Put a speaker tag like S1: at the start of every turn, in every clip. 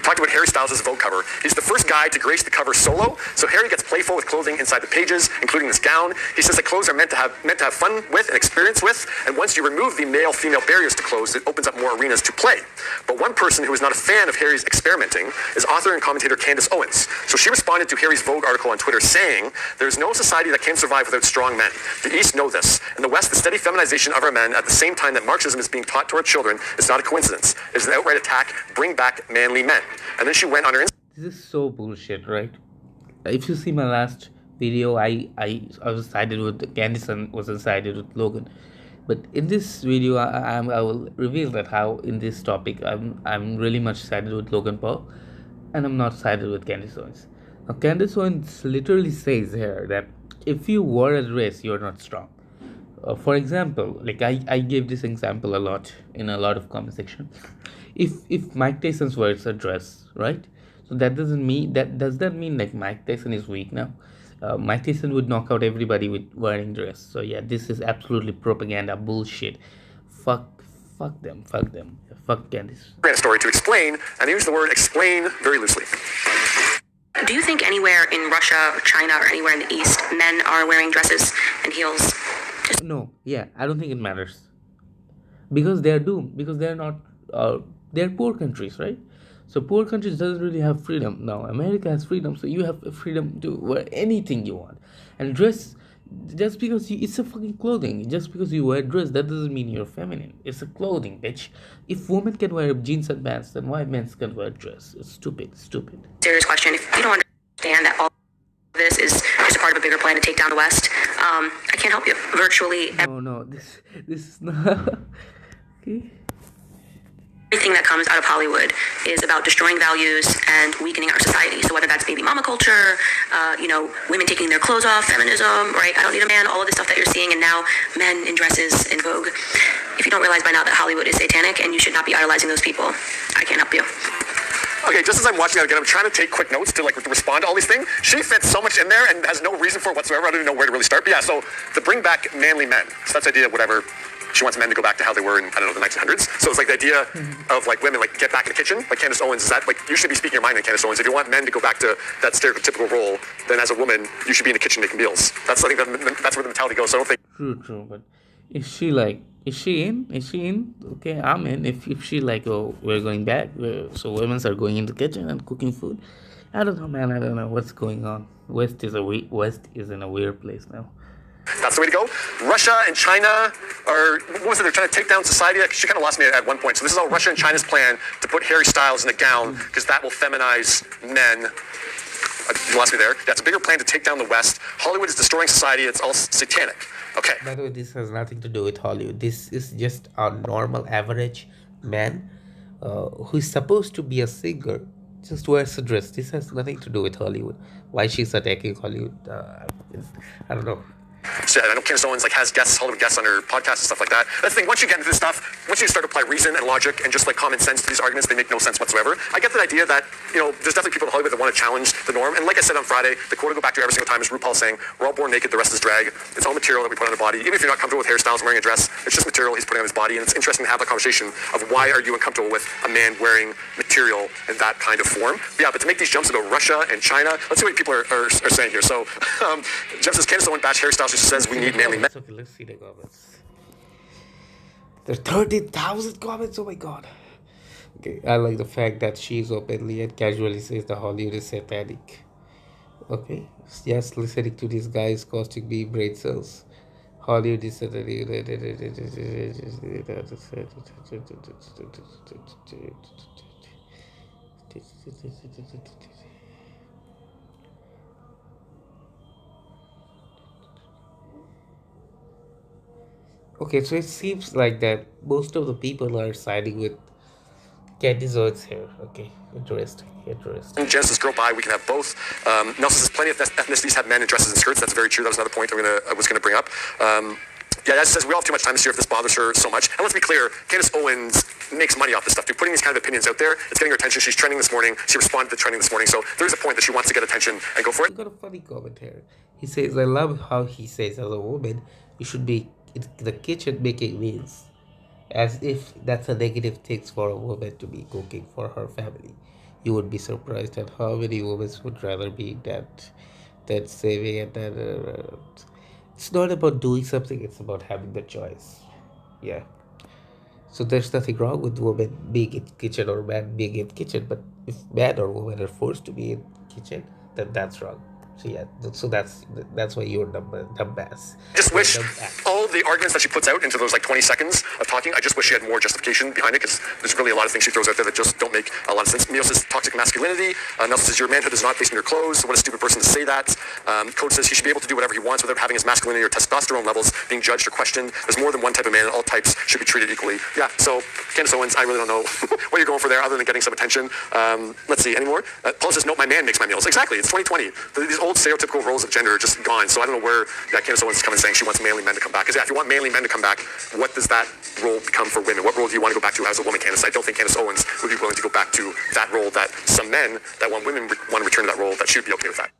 S1: talked about Harry Styles' Vogue cover. He's the first guy to grace the cover solo, so Harry gets playful with clothing inside the pages, including this gown. He says that clothes are meant to have fun with and experience with, and once you remove the male-female barriers to clothes, it opens up more arenas to play. But one person who is not a fan of Harry's experimenting is author and commentator Candace Owens. So she responded to Harry's Vogue article on Twitter saying, "There's no society that can survive without strong men. The East know this. In the West, the steady feminization of our men at the same time that Marxism is being taught to our children is not a coincidence. It is an outright attack. Bring back manly men." And then she went on her
S2: This is so bullshit, right? If you see my last video, I was sided with Candace and wasn't sided with Logan. But in this video, I will reveal that how in this topic I'm really much sided with Logan Paul, and I'm not sided with Candace Owens. Now, Candace Owens literally says here that if you wear a dress, you're not strong. For example, like I gave this example a lot in a lot of comment section. If Mike Tyson wears a dress, right? So that does that mean like Mike Tyson is weak now? Mike Tyson would knock out everybody with wearing dress. So yeah, this is absolutely propaganda bullshit. Fuck them, fuck Candace.
S1: Story to explain, and I use the word explain very loosely.
S3: Do you think anywhere in Russia, or China, or anywhere in the East, men are wearing dresses and heels?
S2: No, yeah, I don't think it matters. Because they're doomed. Because they're not, they're poor countries, right? So poor countries doesn't really have freedom. Now, America has freedom, so you have freedom to wear anything you want. And dress, just because it's a fucking clothing. Just because you wear dress, that doesn't mean you're feminine. It's a clothing, bitch. If women can wear jeans and pants, then why men can wear dress? It's stupid.
S3: Serious question. If you don't understand that all this is just a part of a bigger plan to take down the West, I can't help you. Virtually
S2: No, this is not... Okay.
S3: Everything that comes out of Hollywood is about destroying values and weakening our society. So whether that's baby mama culture, women taking their clothes off, feminism, right? I don't need a man, all of the stuff that you're seeing, and now men in dresses in Vogue. If you don't realize by now that Hollywood is satanic and you should not be idolizing those people, I can't help you.
S1: Okay, just as I'm watching that again, I'm trying to take quick notes to respond to all these things. She fits so much in there and has no reason for it whatsoever. I don't even know where to really start. But yeah, so to bring back manly men. So that's the idea of whatever. She wants men to go back to how they were in, I don't know, the 1900s. So it's like the idea of like women, like get back in the kitchen. Like Candace Owens, is that like you should be speaking your mind in Candace Owens. If you want men to go back to that stereotypical role, then as a woman, you should be in the kitchen making meals. That's I think that's where the mentality goes. So I don't think.
S2: True. But is she in? Okay, I'm in. If she like, oh, we're going back. So women are going in the kitchen and cooking food. I don't know, man. I don't know what's going on. West is in a weird place now.
S1: That's the way to go. Russia and China are, what was it? They're trying to take down society. She kind of lost me at one point. So this is all Russia and China's plan to put Harry Styles in a gown because that will feminize men. You lost me there. That's a bigger plan to take down the West. Hollywood is destroying society. It's all satanic. Okay.
S2: By the way, this has nothing to do with Hollywood. This is just a normal, average man who is supposed to be a singer. Just wears a dress. This has nothing to do with Hollywood. Why she's attacking Hollywood? I don't know.
S1: So I know Candace Owens has Hollywood guests on her podcast and stuff like that. That's the thing. Once you get into this stuff, once you start to apply reason and logic and just like common sense to these arguments, they make no sense whatsoever. I get the idea that there's definitely people in Hollywood that want to challenge the norm. And like I said on Friday, the quote I go back to every single time is RuPaul saying, "We're all born naked, the rest is drag." It's all material that we put on our body. Even if you're not comfortable with hairstyles and wearing a dress, it's just material he's putting on his body. And it's interesting to have that conversation of why are you uncomfortable with a man wearing material in that kind of form. But yeah, but to make these jumps about Russia and China, let's see what people are saying here. So Jeff says Candace Owens bash hairstyles. She says we need manly.
S2: Okay, let's see the comments. There are 30,000 comments. Oh my god. Okay, I like the fact that she's openly and casually says the Hollywood is satanic. Okay, yes, listening to these guys costing me brain cells. Hollywood is satanic. Okay, so it seems like that most of the people are siding with Candace Owens here. Okay, interesting.
S1: Genesis girl bi, we can have both. Nelson says plenty of ethnicities have men in dresses and skirts. That's very true. That was another point I was going to bring up. As says, we all have too much time this year if this bothers her so much. And let's be clear, Candace Owens makes money off this stuff. Dude, putting these kind of opinions out there, it's getting her attention. She's trending this morning. She responded to trending this morning. So there's a point that she wants to get attention and go for it.
S2: I got a funny comment here. He says, I love how he says, as a woman, you should be in the kitchen making meals. as if that's a negative thing for a woman to be cooking for her family. You would be surprised at how many women would rather be that saving and that. It's not about doing something; it's about having the choice. Yeah. So there's nothing wrong with women being in kitchen or man being in kitchen, but if man or woman are forced to be in kitchen, then that's wrong. So yeah, so that's why you're dumbass.
S1: Just
S2: You're a
S1: wish
S2: dumb ass.
S1: all the arguments that she puts out into those like 20 seconds of talking, I just wish she had more justification behind it, because there's really a lot of things she throws out there that just don't make a lot of sense. Mio says toxic masculinity. Nelson says your manhood is not based on your clothes. So what a stupid person to say that. Code says he should be able to do whatever he wants without having his masculinity or testosterone levels being judged or questioned. There's more than one type of man, and all types should be treated equally. Yeah, so Candace Owens, I really don't know what you're going for there other than getting some attention. Let's see, any more? Paul says, no, my man makes my meals. Exactly, it's 2020. These old stereotypical roles of gender are just gone. So I don't know where Candace Owens is coming saying she wants manly men to come back. Because yeah, if you want manly men to come back, what does that role become for women? What role do you want to go back to as a woman, Candace? I don't think Candace Owens would be willing to go back to that role that some men that want women want to return to that role, that she would be okay with that.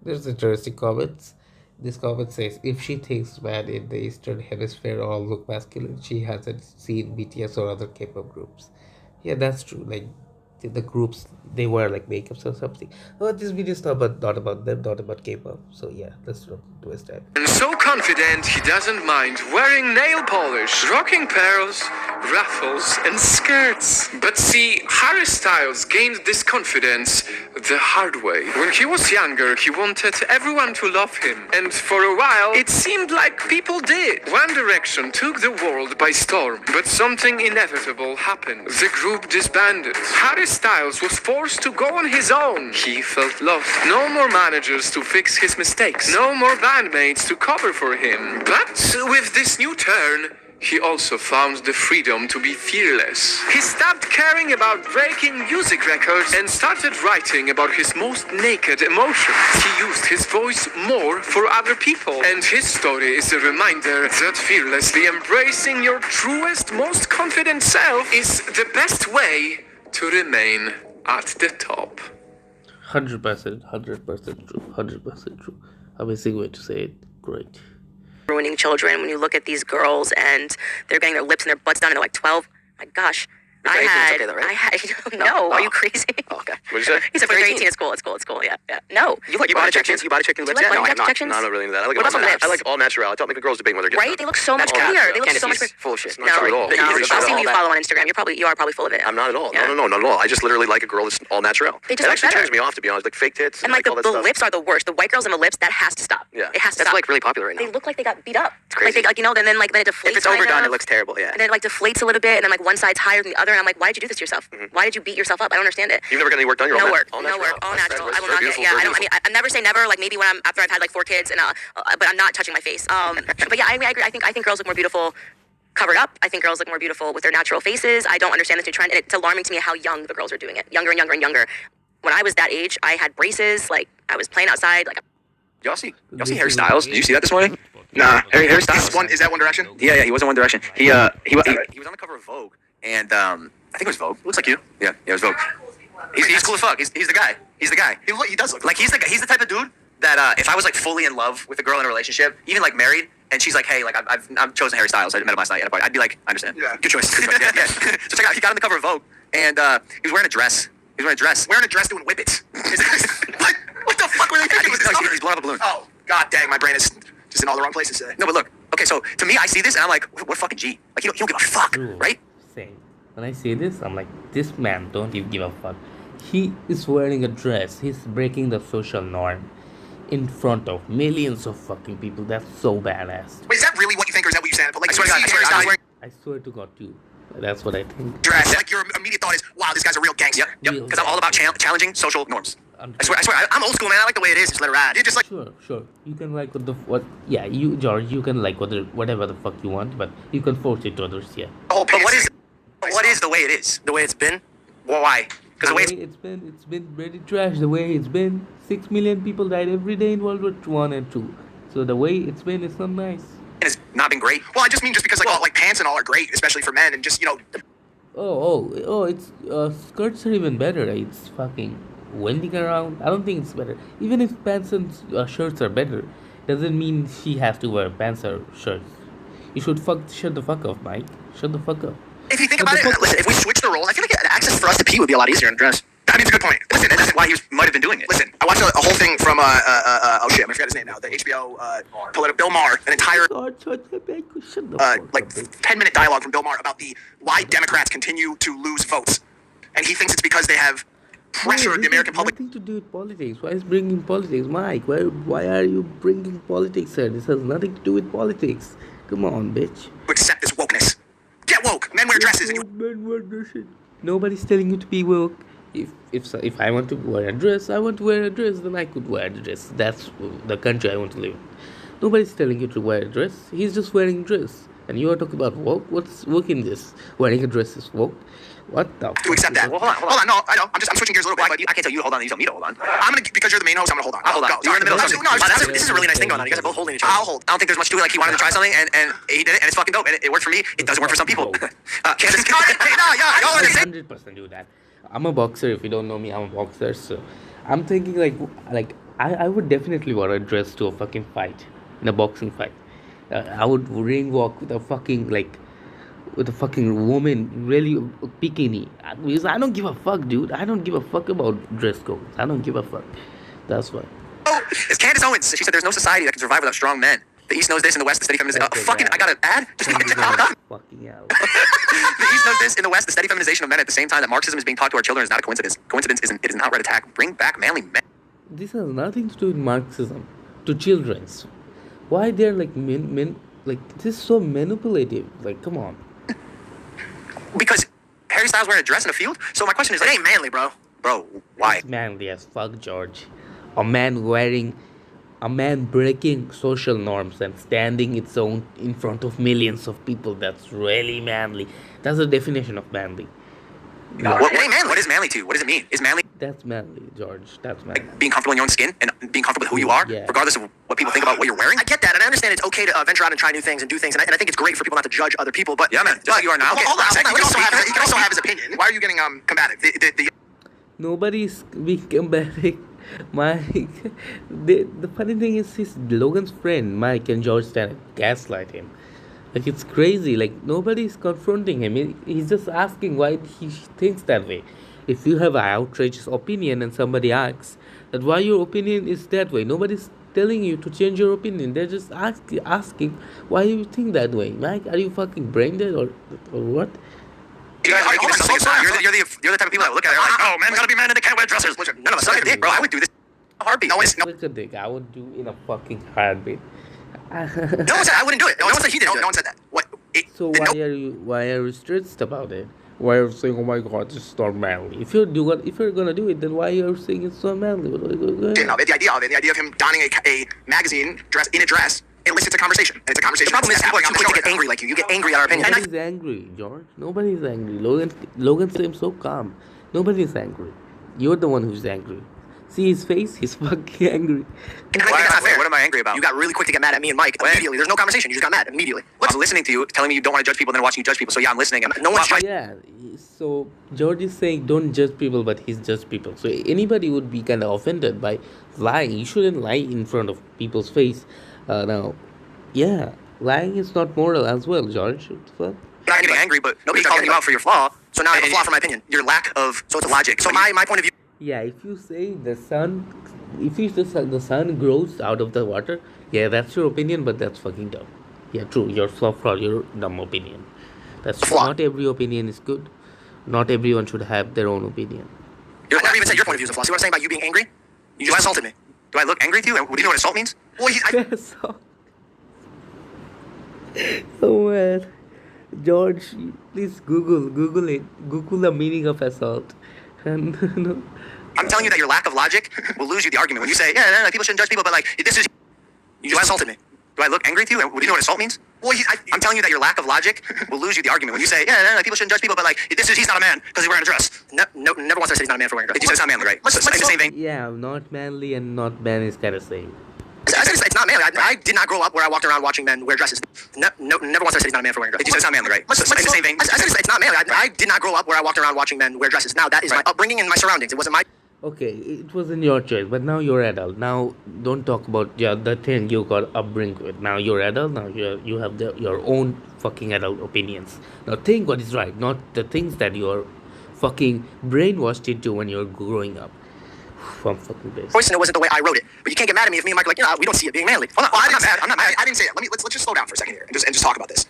S2: There's interesting comments. This comment says, if she thinks men in the Eastern Hemisphere all look masculine, she hasn't seen BTS or other K-pop groups. Yeah, that's true. Like, the groups, they wear like makeups or something. Oh, this video is not about them, not about K-pop. So yeah, let's not waste time.
S4: And so confident he doesn't mind wearing nail polish, rocking pearls, ruffles, and skirts. But see, Harry Styles gained this confidence the hard way. When he was younger, he wanted everyone to love him. And for a while, it seemed like people did. One Direction took the world by storm. But something inevitable happened. The group disbanded. Harry Styles was forced to go on his own. He felt lost. No more managers to fix his mistakes. No more bandmates to cover for him. But with this new turn, he also found the freedom to be fearless. He stopped caring about breaking music records and started writing about his most naked emotions. He used his voice more for other people. And his story is a reminder that fearlessly embracing your truest, most confident self is the best way to remain at the top.
S2: 100%, 100% true, 100% true. Amazing way to say it. Great.
S3: Ruining children. When you look at these girls and they're getting their lips and their butts done and they're like 12, my gosh.
S5: I had,
S3: no, are you crazy?
S5: Oh, okay. What did you say?
S3: He said when you're 18, it's cool, yeah. No.
S5: You like body check-ins? You body check-ins?
S3: Do you like
S5: No,
S3: body
S5: I'm not.
S3: check-ins?
S5: No, I'm not really into that. I like
S3: What about
S5: all
S3: lips?
S5: I like all natural. I don't think a girl's debating whether they're
S3: Right? They look so much clearer. They look so much
S5: Candace, full of shit.
S3: No,
S5: Not true at all.
S3: no.
S5: Pretty sure
S3: I've seen
S5: all
S3: you
S5: that.
S3: follow on Instagram. You are probably full of it.
S5: I'm not at all.
S3: Yeah.
S5: No, not at all. I just literally like a girl that's all natural.
S3: They just
S5: it
S3: look
S5: actually
S3: better.
S5: turns me off, to be honest. Like fake tits
S3: And like
S5: all that
S3: the
S5: stuff.
S3: lips are the worst. The white girls and the lips, that has to stop.
S5: Yeah.
S3: It has to
S5: That's
S3: stop.
S5: like really popular right now.
S3: They look like they got beat up.
S5: It's crazy.
S3: Like then it deflates.
S5: If it's overdone,
S3: kind of.
S5: it looks terrible. Yeah.
S3: And then it like deflates a little bit, and then like one side's higher than the other, and I'm like, why did you do this to yourself? Why did you beat yourself up? I don't understand it.
S5: You've never got any work done. You're
S3: No
S5: all
S3: work,
S5: all
S3: no
S5: natural.
S3: work, all
S5: That's
S3: natural.
S5: very
S3: I will not get.
S5: beautiful,
S3: Yeah,
S5: very
S3: I don't. I mean, I never say never. Like maybe when after I've had like 4 kids, and but I'm not touching my face. But yeah, I agree. I think girls look more beautiful covered up. I think girls look more beautiful with their natural faces. I don't understand this new trend, and it's alarming to me how young the girls are doing it. Younger and younger and younger. When I was that age, I had braces. Like I was playing outside. Like
S5: Y'all see Harry Styles? Did you see that this morning? Nah, Harry Styles.
S6: Is that One Direction?
S5: Yeah, he was in One Direction. He was on the cover of Vogue, and I think it was Vogue. Looks like you. Yeah, it was Vogue. He's cool as fuck. He's the guy. He's the guy.
S6: He does look
S5: Like he's the type of dude that if I was like fully in love with a girl in a relationship, even like married, and she's like, hey, like I've chosen Harry Styles. I met him last night at a party. I'd be like, I understand.
S6: Yeah.
S5: Good choice. Yeah. So check out. He got on the cover of Vogue, and he was wearing a dress.
S6: wearing a dress doing whippets. What the fuck were they thinking with this?
S5: He's blowing up a balloon.
S6: Oh, god dang, my brain is just in all the wrong places today.
S5: No, but look. Okay, so to me, I see this and I'm like, what fucking G? Like he don't give a fuck,
S2: True.
S5: right?
S2: Same. When I see this, I'm like, this man don't even give a fuck. He is wearing a dress. He's breaking the social norm in front of millions of fucking people. That's so badass.
S6: Wait, is that really what you think, or is that what you're saying? But like,
S5: I swear to God,
S6: Harry Styles wearing
S2: I swear to God, too. That's what I think.
S6: a dress, like your immediate thought is, wow, this guy's a real gangster.
S5: Yep.
S2: Real
S5: Because I'm all about challenging social norms.
S2: I'm
S5: I swear, I'm old school, man. I like the way it is. Just let it ride.
S6: You're just like,
S2: Sure. You can like what? Yeah, you George. You can like whatever the fuck you want, but you can force it to others. Yeah.
S6: the whole
S5: But
S6: pants.
S5: what is the way it is? The way it's been? Well, why? Because the way
S2: it's been really trash. The way it's been, 6 million people died every day in World War I and II. So the way it's been, it's not nice.
S5: it's not been great.
S6: Well, I just mean just because like pants and all are great, especially for men, and just
S2: It's skirts are even better. It's fucking winding around. I don't think it's better. Even if pants and shirts are better, doesn't mean she has to wear pants or shirts. You should shut the fuck up, Mike. Shut the fuck up.
S6: If you think
S2: Shut
S6: about
S2: the
S6: it,
S2: fuck
S6: listen,
S2: up.
S6: if we switch the roles, I feel like access for us to pee would be a lot easier in dress. I mean, it's a good point. Listen,
S5: That's why he might have been doing it.
S6: listen. I watched a whole thing from oh shit, I forgot his name now. The HBO Bill Maher, an entire
S2: Shut the fuck
S6: like
S2: up, bitch.
S6: 10-minute dialogue from Bill Maher about why Democrats continue to lose votes, and he thinks it's because they have pressured
S2: This
S6: the American
S2: has
S6: public
S2: nothing to do with politics. Why is bringing politics, Mike? Why are you bringing politics here? This has nothing to do with politics. Come on, bitch.
S6: to accept this wokeness. Get woke. Men wear dresses. And you,
S2: Nobody's telling you to be woke. If I want to wear a dress, I want to wear a dress. Then I could wear a dress. That's the country I want to live in. Nobody's telling you to wear a dress. He's just wearing a dress. And you are talking about woke? What's woke in this? Wearing a dress is woke? What the
S6: to accept that.
S5: Well, hold on.
S6: No, I know. I'm switching gears a little bit.
S5: Well, I can't tell you to hold on. You tell me to hold on.
S6: I'm gonna, because you're the main host, I'm gonna hold on.
S5: I'll hold on.
S6: Go.
S5: You're in the middle of
S6: No,
S5: something.
S6: no,
S5: Wow, this is a really nice thing going on. You guys are both holding each other.
S6: I'll hold.
S5: I don't think there's much to it. Like, he wanted to try something, and he did it, and it's fucking dope. And it worked for me. It doesn't work for some people. Candace, y'all are the same.
S2: 100% do that. I'm a boxer. If you don't know me, I'm a boxer. So I'm thinking like I would definitely wear a dress to a fucking fight, in a boxing fight. I would ring walk with a fucking woman really bikini, because I don't give a fuck, dude. I don't give a fuck about dress codes. I don't give a fuck. That's why.
S5: It's Candace Owens. She said there's no society that can survive without strong men. The East knows this, in the West, the steady feminization. I got an ad. Just
S2: Fucking hell.
S5: The East knows this, in the West, the steady feminization of men at the same time that Marxism is being taught to our children is not a coincidence. Coincidence is an outright attack. Bring back manly men.
S2: This has nothing to do with Marxism. To children's. Why they're like men like this is so manipulative. Like, come on.
S5: Because Harry Styles wearing a dress in a field? So my question is,
S6: It
S5: like,
S6: ain't manly, bro.
S5: bro, why?
S2: It's manly as fuck, George. A man breaking social norms and standing its own in front of millions of people. That's really manly. That's the definition of manly.
S5: It ain't manly. What is manly to? What does it mean? Is manly
S2: That's manly, George. That's manly.
S5: like being comfortable in your own skin and being comfortable with who you are,
S2: Yeah.
S5: regardless of what people think about what you're wearing?
S6: I get that, and I understand it's okay to venture out and try new things and do things, and I think it's great for people not to judge other people. But
S5: Yeah, man. Just like you are now.
S6: Okay, hold on a second. He can also have his opinion. Why are you getting combative?
S2: Nobody's being combative. Mike, the funny thing is, he's Logan's friend, Mike, and George stand gaslight him. Like, it's crazy. Like, nobody's confronting him. He's just asking why he thinks that way. If you have an outrageous opinion and somebody asks that why your opinion is that way, nobody's telling you to change your opinion. They're just asking why you think that way. Mike, are you fucking brain dead or what?
S5: You guys are making this something aside. You're the type of people that look at it like, oh, men gotta be men and they can't wear dresses.
S6: Listen,
S5: None of us suck a dick, bro. I would do this in a heartbeat.
S6: No one said
S2: Look at dick. I would do in a fucking heartbeat.
S6: I wouldn't do it. No one said he did. No one said that. What?
S2: So why are you stressed about it? Why are you saying, oh my god, this is not manly? If you're gonna do it, then why are you saying it's not manly?
S6: The idea of him donning a magazine dress in a dress elicits a conversation, and it's a conversation.
S5: The problem is
S6: that's
S5: people are
S6: happening
S5: too
S6: on
S5: quick
S6: the
S5: to get angry like you. You get angry at our opinion.
S2: Nobody's angry, George. Nobody's angry. Logan seems so calm. Nobody's angry. You're the one who's angry. See his face? He's fucking angry.
S6: And I think that's not fair.
S5: What am I angry about?
S6: You got really quick to get mad at me and Mike immediately. There's no conversation. You just got mad immediately.
S5: I'm listening to you, telling me you don't want to judge people, then watching you judge people. So yeah, I'm listening.
S6: No one's judging.
S2: Yeah. So George is saying don't judge people, but he's judged people. So anybody would be kind of offended by lying. You shouldn't lie in front of people's face. Now, yeah, lying is not moral as well, George. What the fuck?
S5: I'm not getting angry, but nobody's calling you out for your flaw.
S6: So now I have a flaw for my opinion. Your lack of logic. So my point of view.
S2: Yeah, if you say the sun grows out of the water, yeah, that's your opinion, but that's fucking dumb. Yeah, true. Your flaw, your dumb opinion. That's true.
S6: Flaw.
S2: Not every opinion is good. Not everyone should have their own opinion.
S6: I never even said your point of view is a flaw. See what I'm saying about you being angry? You just insulted me.
S5: Do I look angry to you? Do you know what assault means?
S6: Well,
S2: Oh man, George, please Google it. Google the meaning of assault. And no.
S5: I'm telling you that your lack of logic will lose you the argument. When you say, yeah, no, people shouldn't judge people, but like, this is...
S6: you just insulted me.
S5: Do I look angry to you? Do you know what assault means?
S6: Well,
S5: I'm telling you that your lack of logic will lose you the argument. When you say, yeah, no, people shouldn't judge people, but like, he's not a man because he's wearing a dress.
S6: Never once I said he's not a man for wearing a dress.
S5: You said it's not manly, right?
S6: Let's
S5: in the same vein.
S2: Yeah, not manly and not man is kind of same.
S6: I said it's not manly. I did not grow up where I walked around watching men wear dresses. Never once I said he's not a man for wearing a dress.
S5: You said it's not manly, right? In the same vein.
S6: I said it's not manly. I did not grow up where I walked around watching men wear dresses. Now, that is my upbringing and my surroundings. It wasn't my...
S2: Okay, it wasn't your choice, but now you're adult. Now don't talk about the thing you got upbringing with. Now you're adult. Now you have your own fucking adult opinions. Now think what is right, not the things that you're fucking brainwashed into when you're growing up. From fucking this.
S6: Voice, and it wasn't the way I wrote it. But you can't get mad at me if me and Mike are like, we don't see it being manly. Well, I'm not mad. I'm not mad. I didn't say it. Let's just slow down for a second here and just talk about this.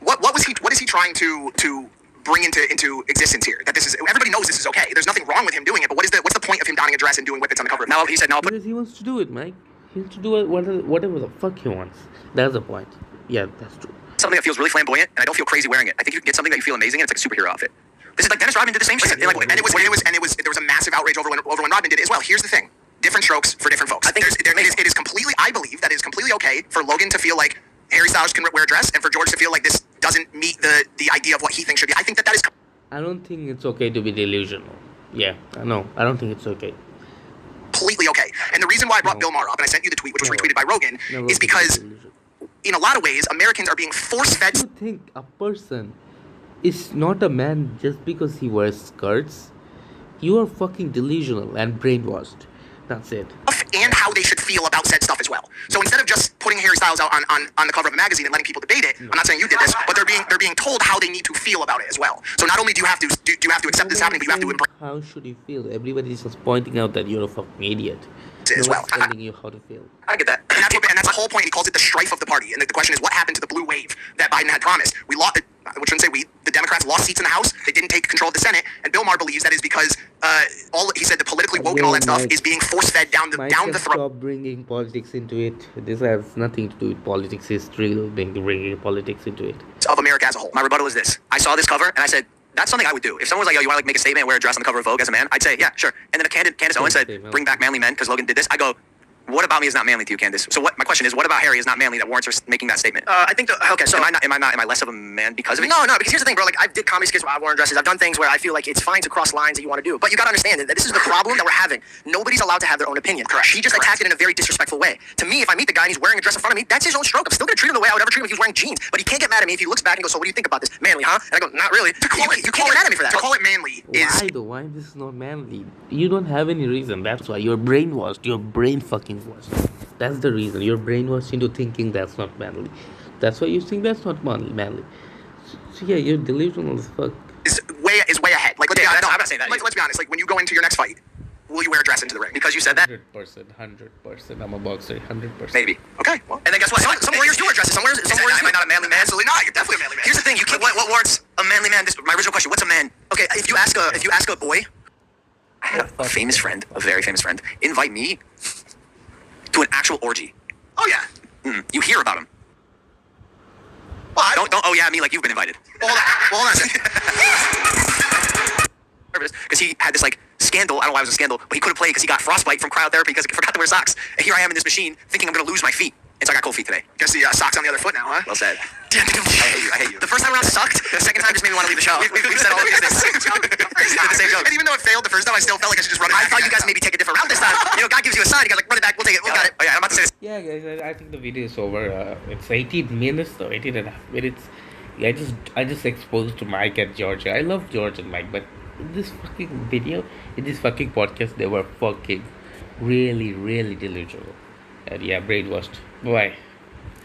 S6: What is he trying to bring into existence here? That this is, everybody knows this is okay. There's nothing wrong with him doing it. But what's the point of him donning a dress and doing whippets on the cover?
S5: Now he said no.
S2: Because he wants to do it, Mike. He wants to do it whatever the fuck he wants. That's the point. Yeah, that's true.
S5: Something that feels really flamboyant, and I don't feel crazy wearing it. I think you can get something that you feel amazing, and it's like a superhero outfit. This is like Dennis Rodman did the same shit.
S6: And there was a massive outrage over when Rodman did it as well. Here's the thing: different strokes for different folks. I think it is completely. I believe that it is completely okay for Logan to feel like Harry Styles can wear a dress, and for George to feel like this doesn't meet the idea of what he thinks should be. I think that is.
S2: I don't think it's okay to be delusional. Yeah, I know. I don't think it's okay.
S6: Completely okay. And the reason why I brought Bill Maher up, and I sent you the tweet, which was retweeted by Rogan, is because in a lot of ways, Americans are being force-fed.
S2: Do you think a person is not a man just because he wears skirts? You are fucking delusional and brainwashed. That's it.
S6: And how they should feel about said stuff as well. So instead of just putting Harry Styles out on the cover of a magazine and letting people debate it, I'm not saying you did this, but they're being told how they need to feel about it as well. So not only do you have to accept this happening, but you have to embrace.
S2: How should you feel? Everybody is just pointing out that you're a fucking idiot.
S6: As well.
S2: Telling you how to feel.
S6: I get that. And that's the whole point. He calls it the strife of the party. And the question is, what happened to the blue wave that Biden had promised? We lost. We shouldn't say we. The Democrats lost seats in the House. They didn't take control of the Senate. And Bill Maher believes that is because he said the politically woke and all that stuff is being force-fed down the throat.
S2: Stop bringing politics into it. This has nothing to do with politics. History, bringing politics into it.
S6: Of America as a whole.
S5: My rebuttal is this: I saw this cover and I said, that's something I would do. If someone was like, yo, you want to make a statement and wear a dress on the cover of Vogue as a man? I'd say, yeah, sure. And then if Candace Owens said, bring back manly men because Logan did this, I go, what about me is not manly to you, Candace? So my question is, what about Harry is not manly that warrants her making that statement?
S6: I think okay. So
S5: am I less of a man because of it?
S6: No, because here's the thing, bro. Like I did comedy skits where I've worn dresses. I've done things where I feel like it's fine to cross lines that you want to do, but you got to understand that this is the problem that we're having. Nobody's allowed to have their own opinion. Correct. She just attacked it in a very disrespectful way. To me, if I meet the guy and he's wearing a dress in front of me, that's his own stroke. I'm still gonna treat him the way I would ever treat him if he was wearing jeans. But he can't get mad at me if he looks back and goes, "So what do you think about this? Manly, huh?" And I go, "Not really." You can't get mad at me for that. To call it manly is
S2: why though? Why this is not manly? You don't have any reason. That's why you're brainwashed. You're brain fucking washed. That's the reason. You're brainwashed into thinking that's not manly. That's why you think that's not manly. So yeah, you're delusional as fuck.
S6: Is way ahead. Like let's be honest.
S5: I'm not saying that.
S6: Let's be honest. Like when you go into your next fight, will you wear a dress into the ring?
S5: Because you said that?
S2: 100%. I'm a boxer. 100%.
S5: Maybe.
S6: Okay. Well,
S5: and then guess what?
S6: Some warriors do wear dresses. Some warriors.
S5: Am I not a manly man?
S6: Absolutely not. You're definitely a manly man.
S5: Here's the thing. You can't. What warrants a manly man? My original question. What's a man?
S6: Okay. If you ask a boy,
S5: I had a famous friend, a very famous friend, invite me to an actual orgy.
S6: Oh yeah.
S5: You hear about him.
S6: Well,
S5: don't. Oh yeah, me like you've been invited.
S6: Hold on a second.
S5: Because he had this like scandal. I don't know why it was a scandal, but he couldn't play because he got frostbite from cryotherapy because he forgot to wear socks. And here I am in this machine thinking I'm gonna lose my feet. And so I got cold feet today.
S6: Guess the socks on the other foot now, huh?
S5: Well said.
S6: I
S5: hate you.
S6: The first time around sucked. The second time just made me want to leave the show.
S5: We've said all of these things. The same joke.
S6: And even though it failed the first time, I still felt like I should just run it back.
S5: I thought you guys maybe take a different route this time. You know, God gives you a sign. You guys like run it back. We'll take it. We got it. Oh yeah, I'm about to say this.
S2: Yeah, guys, I think the video is over. It's 18 minutes though, 18 and a half minutes. Yeah, I just exposed Mike and George. I love George and Mike, but in this fucking video, in this fucking podcast, they were fucking really, really delusional. And yeah, brainwashed. Bye.